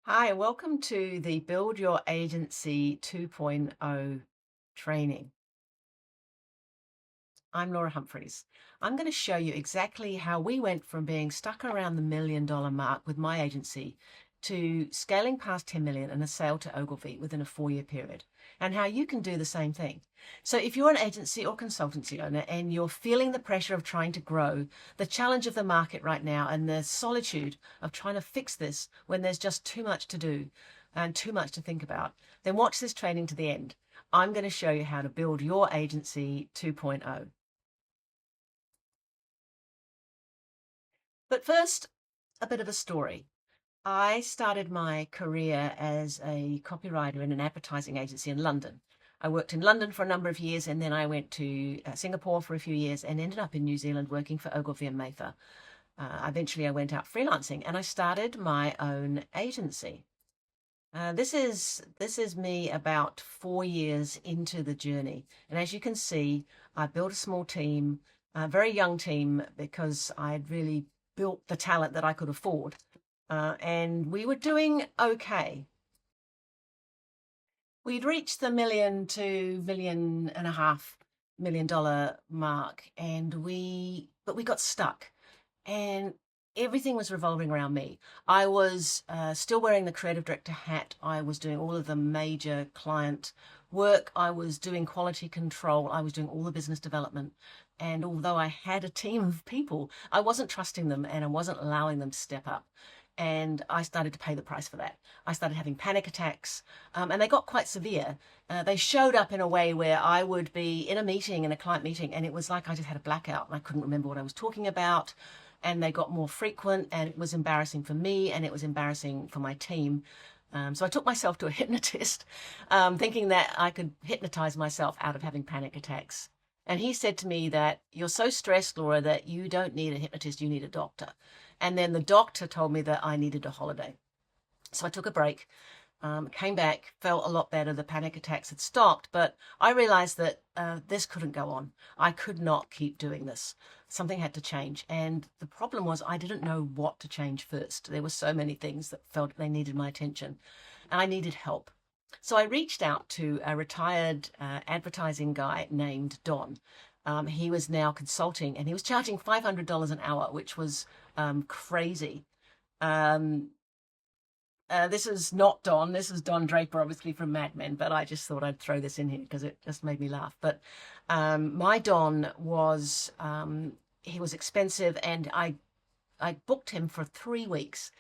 Hi, welcome to the Build Your Agency 2.0 training. I'm Laura Humphreys. I'm going to show you exactly how we went from being stuck around the $1 million mark with my agency to scaling past 10 million and a sale to Ogilvy within a 4-year period, and how you can do the same thing. So if you're an agency or consultancy owner and you're feeling the pressure of trying to grow, the challenge of the market right now, and the solitude of trying to fix this when there's just too much to do and too much to think about, then watch this training to the end. I'm going to show you how to build your agency 2.0. But first, a bit of a story. I started my career as a copywriter in an advertising agency in London. I worked in London for a number of years, and then I went to Singapore for a few years and ended up in New Zealand working for Ogilvy and Mather. Eventually, I went out freelancing and I started my own agency. This is me about 4 years into the journey, and as you can see, I built a small team, a very young team, because I'd really built the talent that I could afford, and we were doing okay. We'd reached the million to $1.5 million mark, but we got stuck, and everything was revolving around me. I was still wearing the creative director hat. I was doing all of the major client work. I was doing quality control. I was doing all the business development. And although I had a team of people, I wasn't trusting them and I wasn't allowing them to step up. And I started to pay the price for that. I started having panic attacks, and they got quite severe. They showed up in a way where I would be in a meeting, in a client meeting, and it was like I just had a blackout and I couldn't remember what I was talking about. And they got more frequent, and it was embarrassing for me and it was embarrassing for my team. So I took myself to a hypnotist, thinking that I could hypnotize myself out of having panic attacks. And he said to me that you're so stressed, Laura, that you don't need a hypnotist, you need a doctor. And then the doctor told me that I needed a holiday. So I took a break, came back, felt a lot better. The panic attacks had stopped, but I realized that this couldn't go on. I could not keep doing this. Something had to change. And the problem was I didn't know what to change first. There were so many things that felt they needed my attention, and I needed help. So I reached out to a retired advertising guy named Don. He was now consulting and he was charging $500 an hour, which was crazy. Um, this is not Don. This is Don Draper, obviously from Mad Men, but I just thought I'd throw this in here because it just made me laugh. But my Don was he was expensive, and I booked him for 3 weeks,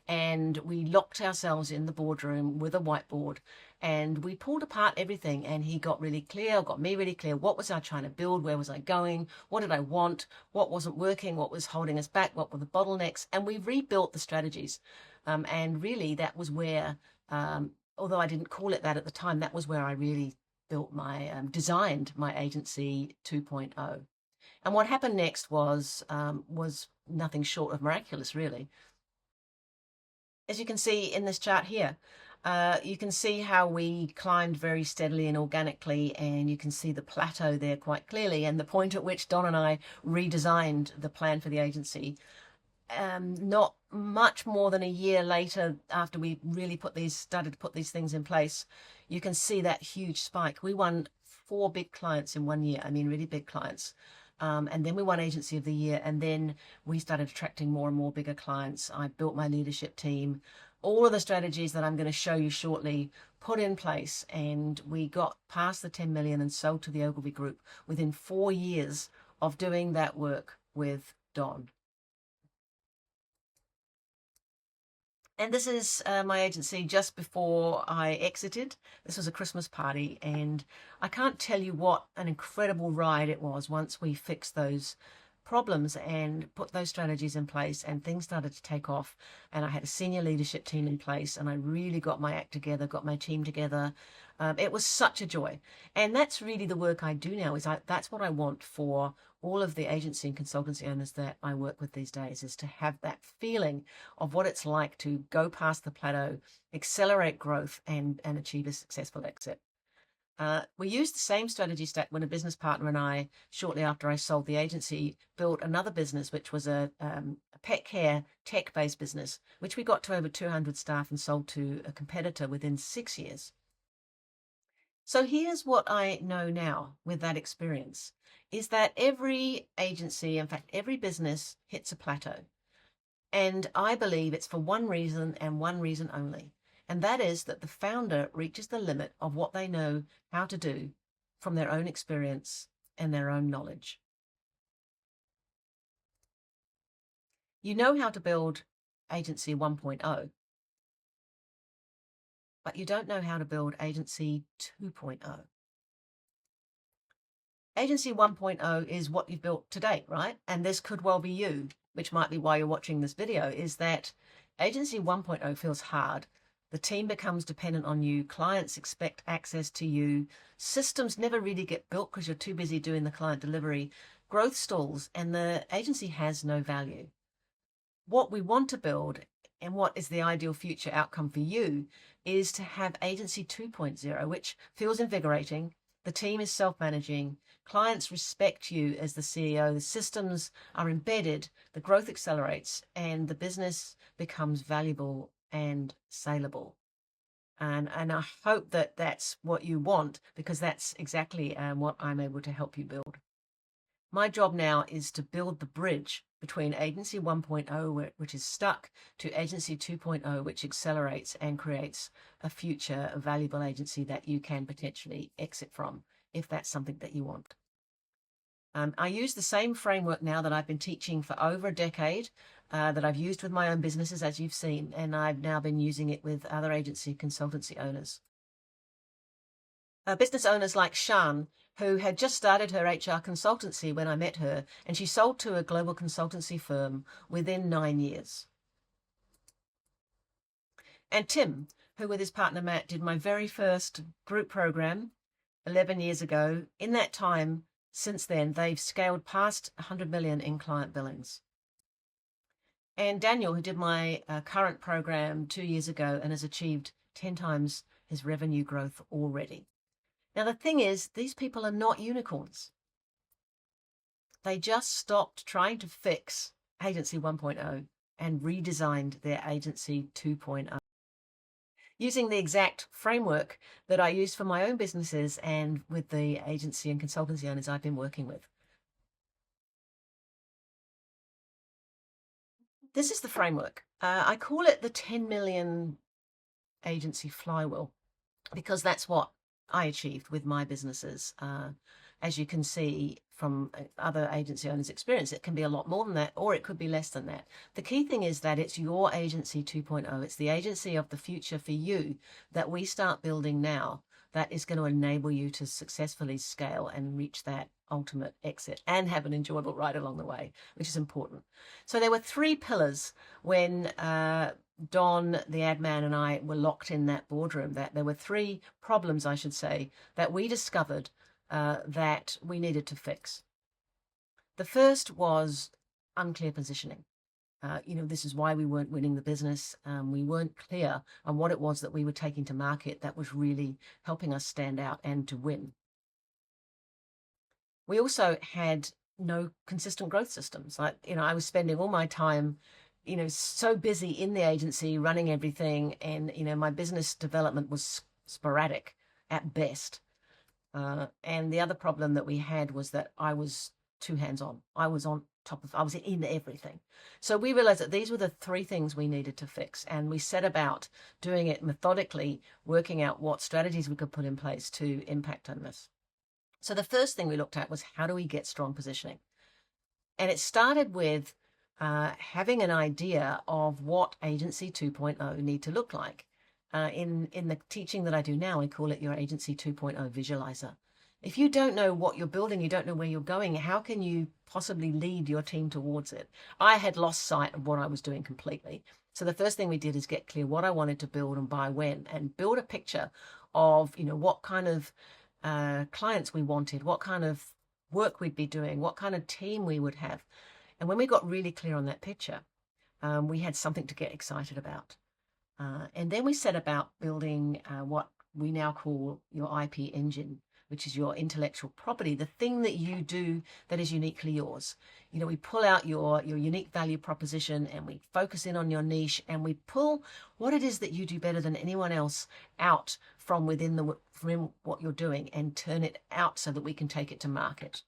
and we locked ourselves in the boardroom with a whiteboard, and we pulled apart everything, and he got really clear, got me really clear. What was I trying to build? Where was I going? What did I want? What wasn't working? What was holding us back? What were the bottlenecks? And we rebuilt the strategies. And really, that was where, although I didn't call it that at the time, that was where I really built designed my agency 2.0. And what happened next was nothing short of miraculous, really. As you can see in this chart here, you can see how we climbed very steadily and organically, and you can see the plateau there quite clearly, and the point at which Don and I redesigned the plan for the agency. Not much more than a year later, after we really started to put these things in place, you can see that huge spike. We won 4 big clients in 1 year. I mean, really big clients. And then we won Agency of the Year, and then we started attracting more and more bigger clients. I built my leadership team, all of the strategies that I'm going to show you shortly put in place, and we got past the 10 million and sold to the Ogilvy Group within 4 years of doing that work with Don. And this is my agency just before I exited. This was a Christmas party, and I can't tell you what an incredible ride it was once we fixed those problems and put those strategies in place, and things started to take off. And I had a senior leadership team in place, and I really got my act together, got my team together. It was such a joy. And that's really the work I do now. That's what I want for all of the agency and consultancy owners that I work with these days, is to have that feeling of what it's like to go past the plateau, accelerate growth, and achieve a successful exit. We used the same strategy stack when a business partner and I, shortly after I sold the agency, built another business, which was a pet care tech-based business, which we got to over 200 staff and sold to a competitor within 6 years. So here's what I know now with that experience, is that every agency, in fact, every business hits a plateau. And I believe it's for one reason and one reason only. And that is that the founder reaches the limit of what they know how to do from their own experience and their own knowledge. You know how to build Agency 1.0, but you don't know how to build Agency 2.0. Agency 1.0 is what you've built to date, right? And this could well be you, which might be why you're watching this video, is that Agency 1.0 feels hard. The team becomes dependent on you. Clients expect access to you. Systems never really get built because you're too busy doing the client delivery. Growth stalls, and the agency has no value. What we want to build, and what is the ideal future outcome for you, is to have Agency 2.0, which feels invigorating. The team is self-managing. Clients respect you as the CEO. The systems are embedded. The growth accelerates, and the business becomes valuable and saleable. And I hope that that's what you want, because that's exactly what I'm able to help you build. My job now is to build the bridge between Agency 1.0, which is stuck, to Agency 2.0, which accelerates and creates a future, a valuable agency that you can potentially exit from, if that's something that you want. I use the same framework now that I've been teaching for over a decade, that I've used with my own businesses, as you've seen, and I've now been using it with other agency consultancy owners. Business owners like Shan, who had just started her HR consultancy when I met her, and she sold to a global consultancy firm within 9 years. And Tim, who with his partner Matt did my very first group program 11 years ago. In that time, since then, they've scaled past 100 million in client billings. And Daniel, who did my current program 2 years ago and has achieved 10 times his revenue growth already. Now, the thing is, these people are not unicorns. They just stopped trying to fix Agency 1.0 and redesigned their Agency 2.0. Using the exact framework that I use for my own businesses and with the agency and consultancy owners I've been working with. This is the framework. I call it the 10 million agency flywheel, because that's what I achieved with my businesses. As you can see from other agency owners' experience, it can be a lot more than that, or it could be less than that. The key thing is that it's your Agency 2.0. It's the agency of the future for you that we start building now, that is going to enable you to successfully scale and reach that ultimate exit and have an enjoyable ride along the way, which is important. So there were 3 pillars when Don, the ad man, and I were locked in that boardroom. That there were 3 problems, I should say, that we discovered that we needed to fix. The first was unclear positioning. This is why we weren't winning the business. We weren't clear on what it was that we were taking to market that was really helping us stand out and to win. We also had no consistent growth systems. I was spending all my time, so busy in the agency running everything, and my business development was sporadic at best. And the other problem that we had was that I was too hands-on. I was in everything. So we realized that these were the 3 things we needed to fix, and we set about doing it methodically, working out what strategies we could put in place to impact on this. So the first thing we looked at was, how do we get strong positioning? And it started with having an idea of what Agency 2.0 need to look like. In the teaching that I do now, I call it your Agency 2.0 visualizer. If you don't know what you're building, you don't know where you're going, how can you possibly lead your team towards it? I had lost sight of what I was doing completely. So the first thing we did is get clear what I wanted to build and by when, and build a picture of, what kind of clients we wanted, what kind of work we'd be doing, what kind of team we would have. And when we got really clear on that picture, we had something to get excited about. And then we set about building what we now call your IP engine, which is your intellectual property, the thing that you do that is uniquely yours. You know, we pull out your unique value proposition and we focus in on your niche and we pull what it is that you do better than anyone else out from from what you're doing and turn it out so that we can take it to market.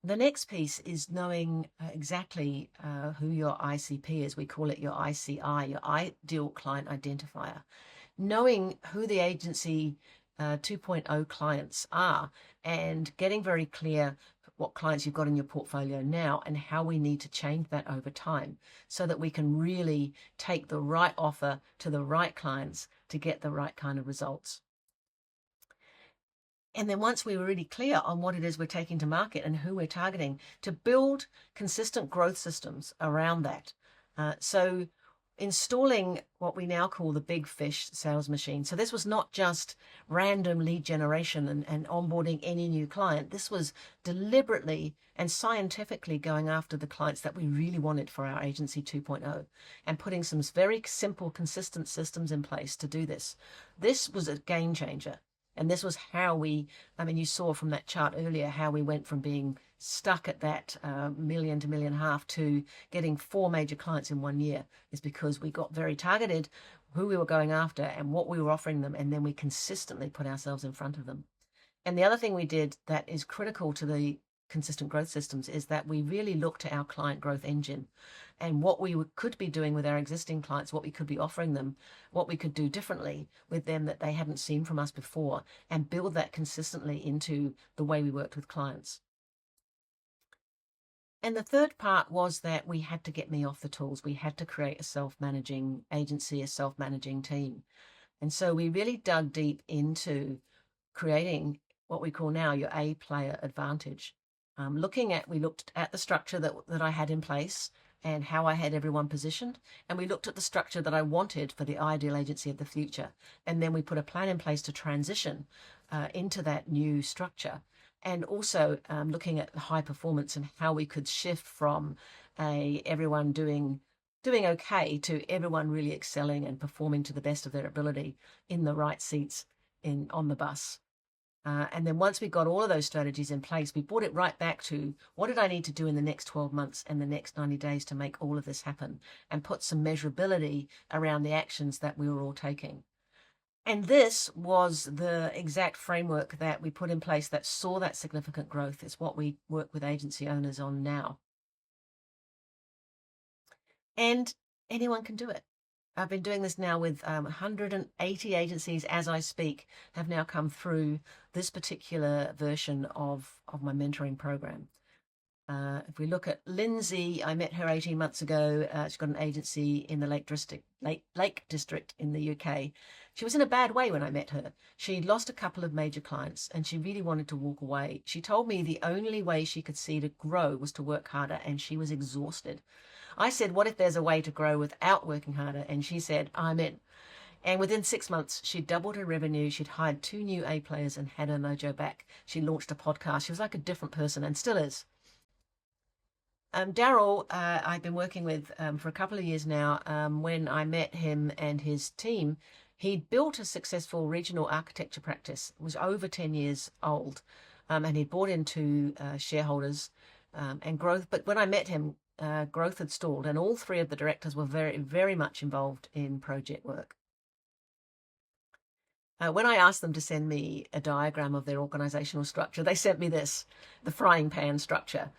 The next piece is knowing exactly who your ICP is. We call it your ICI, your ideal client identifier. Knowing who the agency 2.0 clients are and getting very clear what clients you've got in your portfolio now and how we need to change that over time so that we can really take the right offer to the right clients to get the right kind of results. And then once we were really clear on what it is we're taking to market and who we're targeting, to build consistent growth systems around that. So installing what we now call the big fish sales machine. So this was not just random lead generation and onboarding any new client. This was deliberately and scientifically going after the clients that we really wanted for our agency 2.0 and putting some very simple, consistent systems in place to do this. This was a game changer. And this was how you saw from that chart earlier how we went from being stuck at that million to $1.5 million to getting 4 major clients in 1 year, is because we got very targeted who we were going after and what we were offering them, and then we consistently put ourselves in front of them. And the other thing we did that is critical to the consistent growth systems is that we really looked at our client growth engine and what we could be doing with our existing clients, what we could be offering them, what we could do differently with them that they hadn't seen from us before, and build that consistently into the way we worked with clients. And the third part was that we had to get me off the tools. We had to create a self-managing agency, a self-managing team. And so we really dug deep into creating what we call now your A player advantage. We looked at the structure that I had in place and how I had everyone positioned. And we looked at the structure that I wanted for the ideal agency of the future. And then we put a plan in place to transition into that new structure. And also looking at high performance and how we could shift from everyone doing okay to everyone really excelling and performing to the best of their ability in the right seats on the bus. And then once we got all of those strategies in place, we brought it right back to what did I need to do in the next 12 months and the next 90 days to make all of this happen and put some measurability around the actions that we were all taking. And this was the exact framework that we put in place that saw that significant growth. It's what we work with agency owners on now. And anyone can do it. I've been doing this now with 180 agencies as I speak, have now come through this particular version of my mentoring program. If we look at Lindsay, I met her 18 months ago. She's got an agency in the Lake District in the UK. She was in a bad way when I met her. She lost a couple of major clients and she really wanted to walk away. She told me the only way she could see to grow was to work harder, and she was exhausted. I said, what if there's a way to grow without working harder? And she said, I'm in. And within 6 months, she'd doubled her revenue. She'd hired 2 new A players and had her mojo back. She launched a podcast. She was like a different person and still is. Daryl, I've been working with for a couple of years now. When I met him and his team, he'd built a successful regional architecture practice. It was over 10 years old, and he'd brought in 2 shareholders and growth. But when I met him, growth had stalled, and all 3 of the directors were very, very much involved in project work. When I asked them to send me a diagram of their organizational structure, they sent me this, the frying pan structure,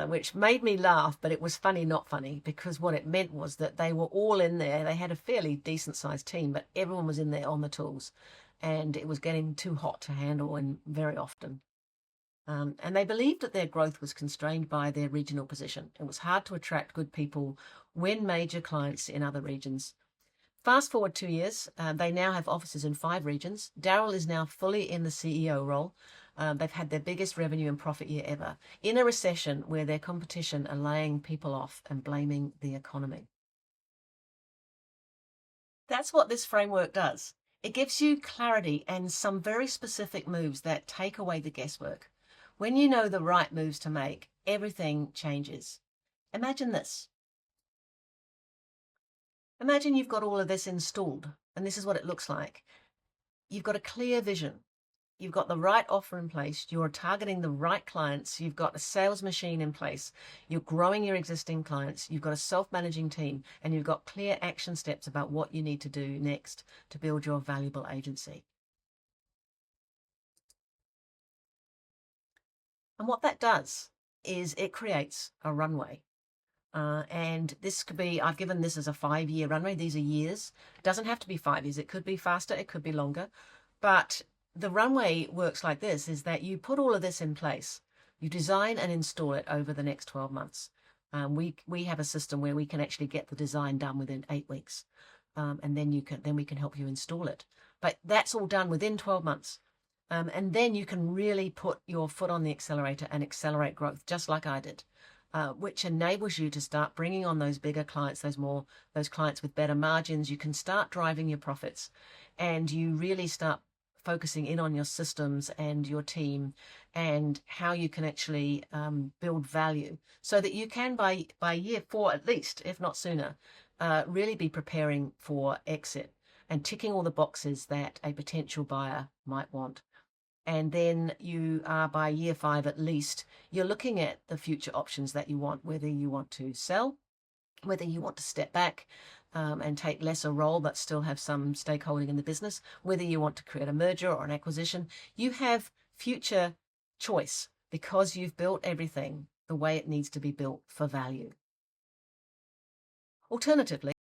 which made me laugh, but it was funny, not funny, because what it meant was that they were all in there. They had a fairly decent sized team, but everyone was in there on the tools, and it was getting too hot to handle, and very often. And they believed that their growth was constrained by their regional position. It was hard to attract good people, win major clients in other regions. Fast forward 2 years, they now have offices in 5 regions. Daryl is now fully in the CEO role. They've had their biggest revenue and profit year ever in a recession where their competition are laying people off and blaming the economy. That's what this framework does. It gives you clarity and some very specific moves that take away the guesswork. When you know the right moves to make, everything changes. Imagine this. Imagine you've got all of this installed, and this is what it looks like. you've got a clear vision. You've got the right offer in place. You're targeting the right clients. You've got a sales machine in place. You're growing your existing clients. You've got a self-managing team, and you've got clear action steps about what you need to do next to build your valuable agency. And what that does is it creates a runway. And this could be, I've given this as a 5-year runway. These are years. It doesn't have to be 5 years. It could be faster. It could be longer. But the runway works like this, is that you put all of this in place. You design and install it over the next 12 months. We have a system where we can actually get the design done within 8 weeks. And then we can help you install it. But that's all done within 12 months. And then you can really put your foot on the accelerator and accelerate growth, just like I did. Which enables you to start bringing on those bigger clients, those clients with better margins. You can start driving your profits, and you really start focusing in on your systems and your team and how you can actually build value, so that you can, by year 4 at least, if not sooner, really be preparing for exit and ticking all the boxes that a potential buyer might want. And then you are, by year 5 at least, you're looking at the future options that you want, whether you want to sell, whether you want to step back and take lesser role but still have some stakeholding in the business, whether you want to create a merger or an acquisition. You have future choice because you've built everything the way it needs to be built for value. Alternatively,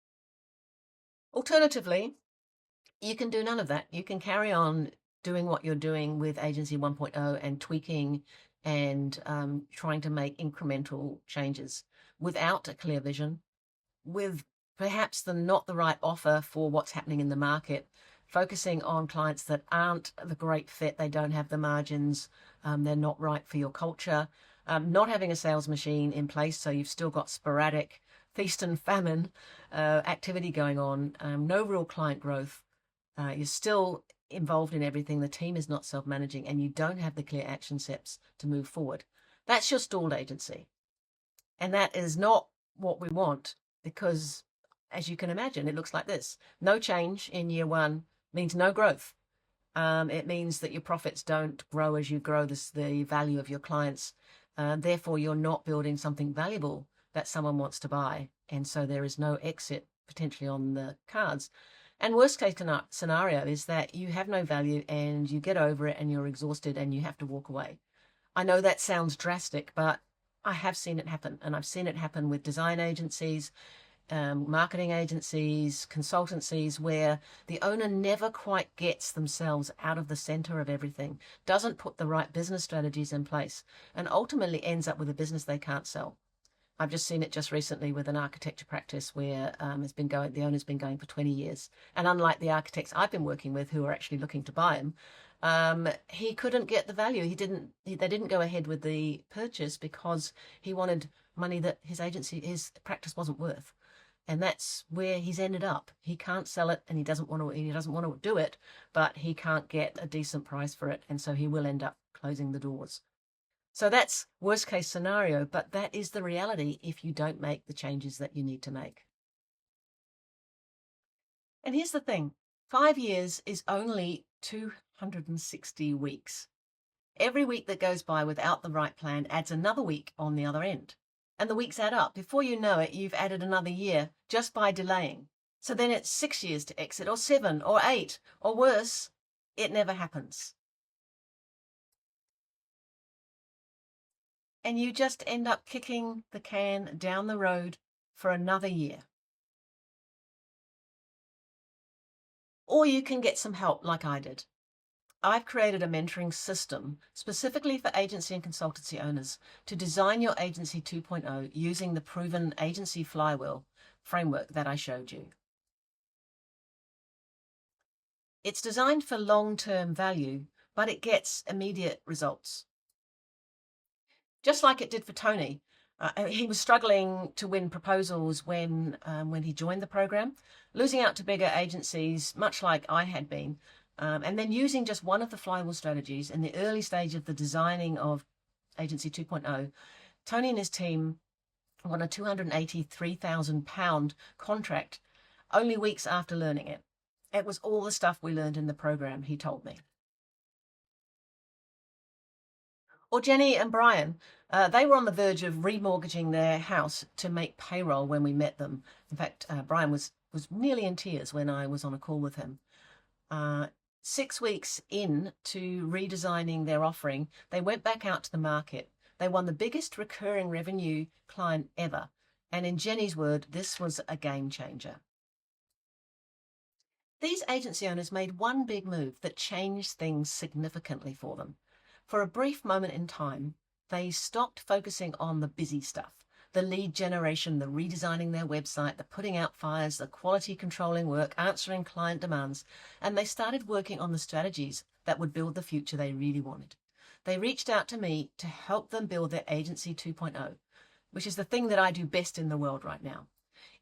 you can do none of that. You can carry on doing what you're doing with Agency 1.0 and tweaking and trying to make incremental changes without a clear vision, with perhaps not the right offer for what's happening in the market, focusing on clients that aren't the great fit. They don't have the margins. They're not right for your culture. Not having a sales machine in place, so you've still got sporadic feast and famine activity going on. No real client growth. You're still involved in everything. The team is not self-managing, and you don't have the clear action steps to move forward. That's your stalled agency. And that is not what we want, because, as you can imagine, it looks like this. No change in year 1 means no growth. It means that your profits don't grow as you grow the value of your clients. Therefore, you're not building something valuable that someone wants to buy. And so there is no exit potentially on the cards. And worst case scenario is that you have no value and you get over it and you're exhausted and you have to walk away. I know that sounds drastic, but I have seen it happen. And I've seen it happen with design agencies, marketing agencies, consultancies, where the owner never quite gets themselves out of the center of everything, doesn't put the right business strategies in place, and ultimately ends up with a business they can't sell. I've just seen it just recently with an architecture practice where the owner's been going for 20 years. And unlike the architects I've been working with who are actually looking to buy him, he couldn't get the value. They didn't go ahead with the purchase because he wanted money that his practice wasn't worth. And that's where he's ended up. He can't sell it, and he doesn't want to do it, but he can't get a decent price for it. And so he will end up closing the doors. So that's worst case scenario, but that is the reality if you don't make the changes that you need to make. And here's the thing, 5 years is only 260 weeks. Every week that goes by without the right plan adds another week on the other end. And the weeks add up. Before you know it, you've added another year just by delaying. So then it's 6 years to exit, or 7, or 8, or worse, it never happens. And you just end up kicking the can down the road for another year. Or you can get some help like I did. I've created a mentoring system specifically for agency and consultancy owners to design your Agency 2.0 using the proven agency flywheel framework that I showed you. It's designed for long-term value, but it gets immediate results. Just like it did for Tony. He was struggling to win proposals when he joined the program, losing out to bigger agencies, much like I had been, and then using just one of the flywheel strategies in the early stage of the designing of Agency 2.0, Tony and his team won a £283,000 contract only weeks after learning it. It was all the stuff we learned in the program, he told me. Or Jenny and Brian, they were on the verge of remortgaging their house to make payroll when we met them. In fact, Brian was nearly in tears when I was on a call with him. 6 weeks in to redesigning their offering, they went back out to the market. They won the biggest recurring revenue client ever. And in Jenny's word, this was a game changer. These agency owners made one big move that changed things significantly for them. For a brief moment in time, they stopped focusing on the busy stuff, the lead generation, the redesigning their website, the putting out fires, the quality controlling work, answering client demands, and they started working on the strategies that would build the future they really wanted. They reached out to me to help them build their Agency 2.0, which is the thing that I do best in the world right now.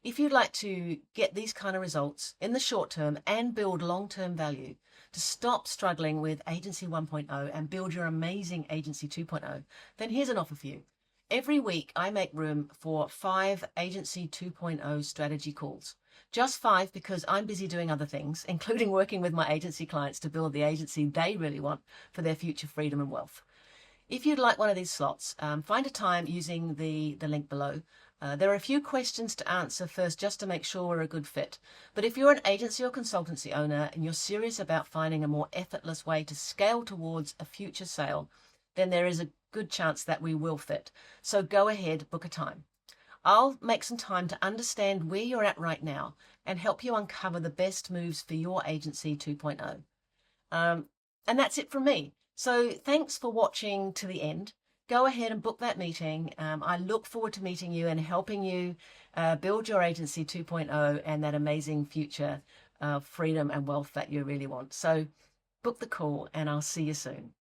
If you'd like to get these kind of results in the short term and build long-term value, to stop struggling with Agency 1.0 and build your amazing Agency 2.0, then here's an offer for you. Every week, I make room for 5 Agency 2.0 strategy calls. Just 5 because I'm busy doing other things, including working with my agency clients to build the agency they really want for their future freedom and wealth. If you'd like one of these slots, find a time using the link below. There are a few questions to answer first just to make sure we're a good fit. But if you're an agency or consultancy owner and you're serious about finding a more effortless way to scale towards a future sale, then there is a good chance that we will fit. So go ahead, book a time. I'll make some time to understand where you're at right now and help you uncover the best moves for your Agency 2.0. And that's it from me. So thanks for watching to the end. Go ahead and book that meeting. I look forward to meeting you and helping you build your Agency 2.0 and that amazing future of freedom and wealth that you really want. So book the call and I'll see you soon.